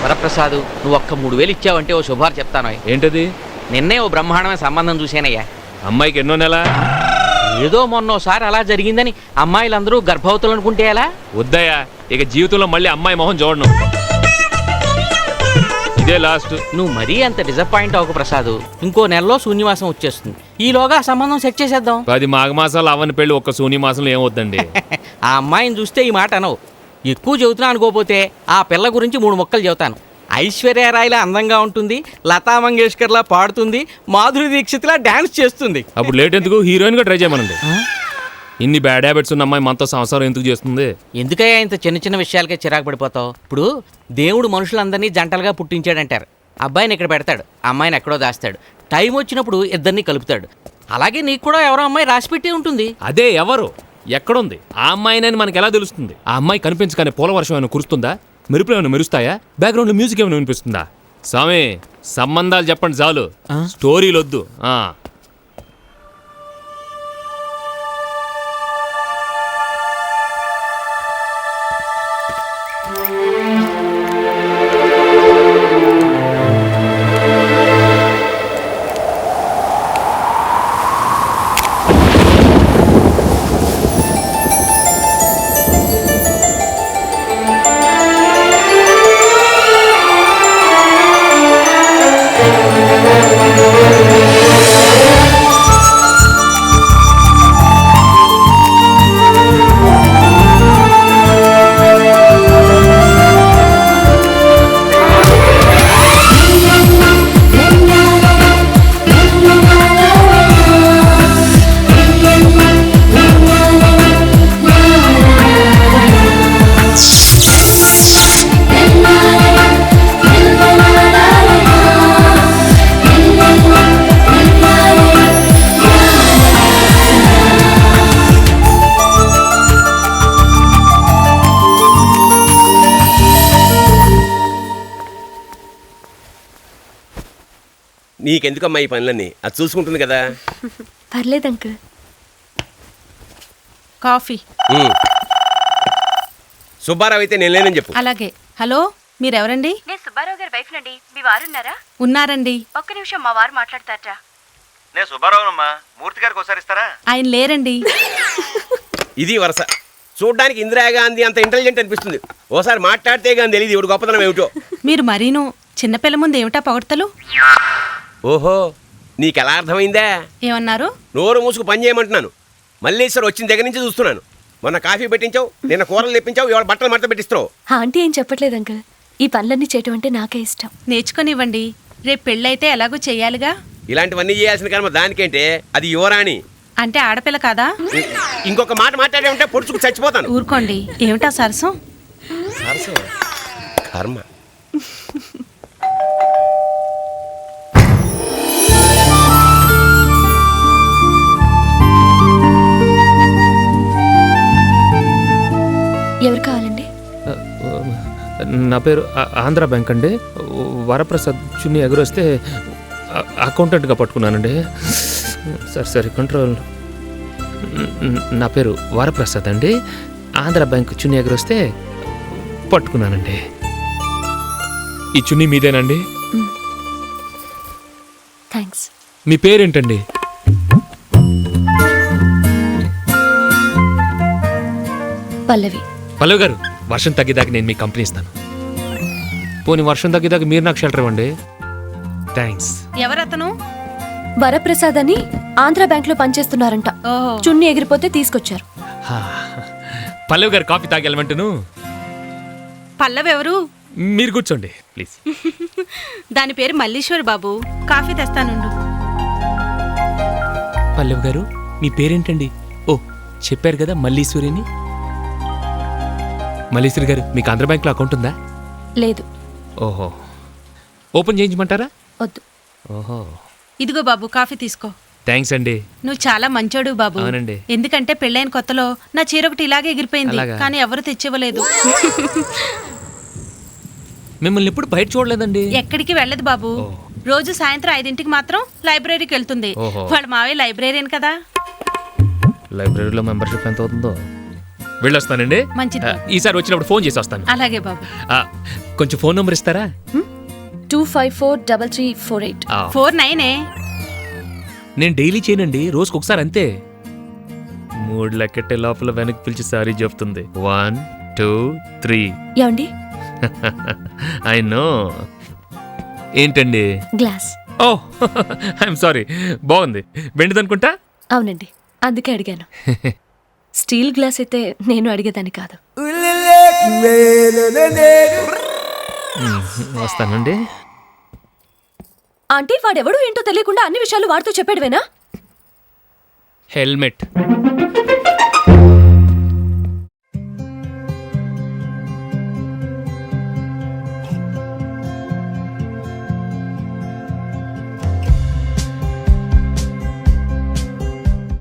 వరప్రసాదు, నువ్వు ఒక్క 3000 ఇచ్చావంటే ఓ శుభార్ చెప్తాను. ఏంటది? నిన్నే ఓ బ్రహ్మాండమైన సంబంధం చూశానయ్యా. అమ్మాయికి ఎన్నో నెల? ఏదో మొన్నోసారి అలా జరిగిందని అమ్మాయిలందరూ గర్భవతులు అనుకుంటే ఎలా? వద్దయ్యా, ఇక జీవితంలో మళ్ళీ అమ్మాయి మొహం చూడను. ఇదే లాస్ట్. నువ్వు మరీ అంత డిసప్పాయింట్ అవ్వకు ప్రసాదు. ఇంకో నెలలో శూన్యమాసం వచ్చేస్తుంది. ఈలోగా ఆ సంబంధం సెట్ చేసేద్దాం. 10 మాఘమాసాలు అవ్వని పెళ్ళి ఒక్క శూన్యమాసంలో ఏమవుద్దండి? ఆ అమ్మాయిని చూస్తే ఈ మాట అనవు. ఎక్కువ చెబుతున్నా అనుకోపోతే ఆ పిల్ల గురించి 3 ముక్కలు చెబుతాను. ఐశ్వర్యరాయ్లా అందంగా ఉంటుంది, లతా మంగేష్కర్లా పాడుతుంది, మాధురి దీక్షిత్లా డాన్స్ చేస్తుంది. అప్పుడు లేట్ ఎందుకు, హీరోయిన్ గా ట్రై చేయమనండి. ఇన్ని బ్యాడ్ హ్యాబిట్స్ ఉన్న అమ్మాయి మనతో సంసారం ఎందుకు చేస్తుంది? ఎందుకయ్యా ఇంత చిన్న చిన్న విషయాలకే చిరాకు పడిపోతావు? ఇప్పుడు దేవుడు మనుషులందరినీ జంటలుగా పుట్టించాడంటారు. అబ్బాయిని ఇక్కడ పెడతాడు, అమ్మాయిని ఎక్కడో దాస్తాడు. టైం వచ్చినప్పుడు ఇద్దరిని కలుపుతాడు. అలాగే నీకు కూడా ఎవరో అమ్మాయి రాసిపెట్టి ఉంటుంది. అదే ఎవరు, ఎక్కడుంది ఆ అమ్మాయినని మనకి ఎలా తెలుస్తుంది? ఆ అమ్మాయి కనిపించగానే పూల వర్షం ఏమైనా కురుస్తుందా? మెరుపులు ఏమైనా మెరుస్తాయా? బ్యాక్గ్రౌండ్ లో మ్యూజిక్ ఏమైనా వినిపిస్తుందా? స్వామి, సంబంధాలు చెప్పండి చాలు, స్టోరీలు వద్దు. నీకెందుకమ్మా ఈ పనులన్నీ? అది చూసుకుంటుంది కదా. పర్లేదు అంకుల్. కాఫీ. సుబ్బారావు అయితే నేను లేనని చెప్పు. అలాగే. హలో, మీరెవరండి? నేను సుబ్బారావు గారి వైఫ్ నండి. మీ వారున్నారా? ఉన్నారండి. ఒక్క నిమిషం, మా వారు మాట్లాడతారా? నేను సుబ్బారావునమ్మా. మూర్తి గారికి ఒకసారి ఇస్తారా? ఆయన లేరండి. ఇది వరుస. చూడ్డానికి ఇందిరాగాంధీ అంత ఇంటెలిజెంట్ అనిపిస్తుంది. ఓసారి మాట్లాడితే కానీ తెలియదు ఇవిడు గొప్పతనం ఏమిటో. మీరు మరీను చిన్నపిల్ల ముందు ఏమిటా పొగడతలు? ఓహో, నీకెలా అర్థమైందా? ఏమన్నారు? నోరు మూసుకు పని చేయమంటున్నాను. మల్లేశ్వర్ వచ్చిన దగ్గర నుంచి చూస్తున్నాను. మొన్న కాఫీ పెట్టించావు, నిన్న కూరలు తెప్పించావు, ఇవాళ బట్టలు మడత పెట్టిస్తావు. ఆంటీ ఏం చెప్పట్లేదు అంకుల్. ఈ పనులన్నీ చేయటం అంటే నాకే ఇష్టం. నేర్చుకొనివ్వండి. రేపు పెళ్ళైతే ఎలాగో చెయ్యాలిగా. ఇలాంటివన్నీ చేయాల్సిన కర్మ దానికేంటే, అది యువరాణి. అంటే ఆడపిల్ల కాదా? ఇంకొక మాట మాట్లాడే ఉంటే పొడుచుకు చచ్చిపోతాను. ఊరుకోండి. ఏమిటా సరసం? కర్మ. ఎవరు కావాలండి? నా పేరు ఆంధ్ర బ్యాంక్ అండి. వరప్రసాద్ చున్నీ ఎగురొస్తే అకౌంటెంట్గా పట్టుకున్నానండి. సరే కంట్రోల్. నా పేరు వరప్రసాద్ అండి. ఆంధ్ర బ్యాంక్ చున్నీ ఎగురొస్తే పట్టుకున్నానండి. ఈ చున్నీ మీదేనండి? థ్యాంక్స్. మీ పేరేంటండి? పల్లవి. పల్లవి గారు, వర్షం తగ్గేదాకా నేను మీ కంపెనీ ఇస్తాను. పోనీ వర్షం తగ్గేదాకా మీరు నాకు షెల్టర్ ఇవ్వండి. థ్యాంక్స్. ఎవరతను? వరప్రసాద్ అని ఆంధ్ర బ్యాంక్ లో పనిచేస్తున్నారంట. ఓహో. చున్నీ ఎగిరిపోతే తీసుకొచ్చారు. పల్లవి గారు కాఫీ తాగి వెళ్ళమంటును. పల్లవి ఎవరు? మీరు కూర్చోండి ప్లీజ్. దాని పేరు మల్లీశ్వరి బాబు. కాఫీ తెస్తానుండు. పల్లవి గారు, మీ పేరేంటండి? ఓ, చెప్పారు కదా మల్లీశ్వరిని. మల్లీశ్వరి గారు, మీకు ఆంధ్ర బ్యాంక్లో అకౌంట్ ఉందా? లేదు. ఓహో, ఓపెన్ చేయించమంటారా? వద్దు. ఓహో. ఇదిగో బాబు, కాఫీ తీసుకో. థ్యాంక్స్ అండి. నువ్వు చాలా మంచోడు బాబు. అవునండి. ఎందుకంటే పెళ్ళైన కొత్తలో నా చీర ఒకటి ఇలాగే ఎగిరిపోయింది. అలాగా? కానీ ఎవరు తెచ్చివ్వలేదు. మిమ్మల్ని ఎప్పుడు బయట చూడలేదండి. ఎక్కడికి వెళ్ళదు బాబు. రోజు సాయంత్రం 5ంటికి మాత్రం లైబ్రరీకి వెళ్తుంది. వాళ్ళ మావయ్య లైబ్రరీయన్ కదా. లైబ్రరీలో మెంబర్షిప్ ఎంత అవుతుందో. వెళ్ళొస్తానండి. మంచిది. ఈసారి వచ్చినప్పుడు ఫోన్ చేసి వస్తాను. అలాగే బాబు. కొంచెం ఫోన్ నంబర్ ఇస్తారా 2543348. 49 నేను డైలీ చేయనండి, రోజుకి ఒకసారి అంతే. 3 లెక్కెట్టే లోపల వెనక్కి పిలిచి సారీ చెప్తుంది. 1 2 3. ఏమండి? I know. ఏంటండి? గ్లాస్. Oh I'm sorry. బాగుంది. వెండిదనుకుంటా. అవునండి, అందుకే అడిగాను. స్టీల్ గ్లాస్ అయితే నేను అడిగేదాన్ని కాదు. వస్తానండి. ఆంటీ, వాడెవడో ఏంటో తెలియకుండా అన్ని విషయాలు వాడితో చెప్పాడువేనా? హెల్మెట్.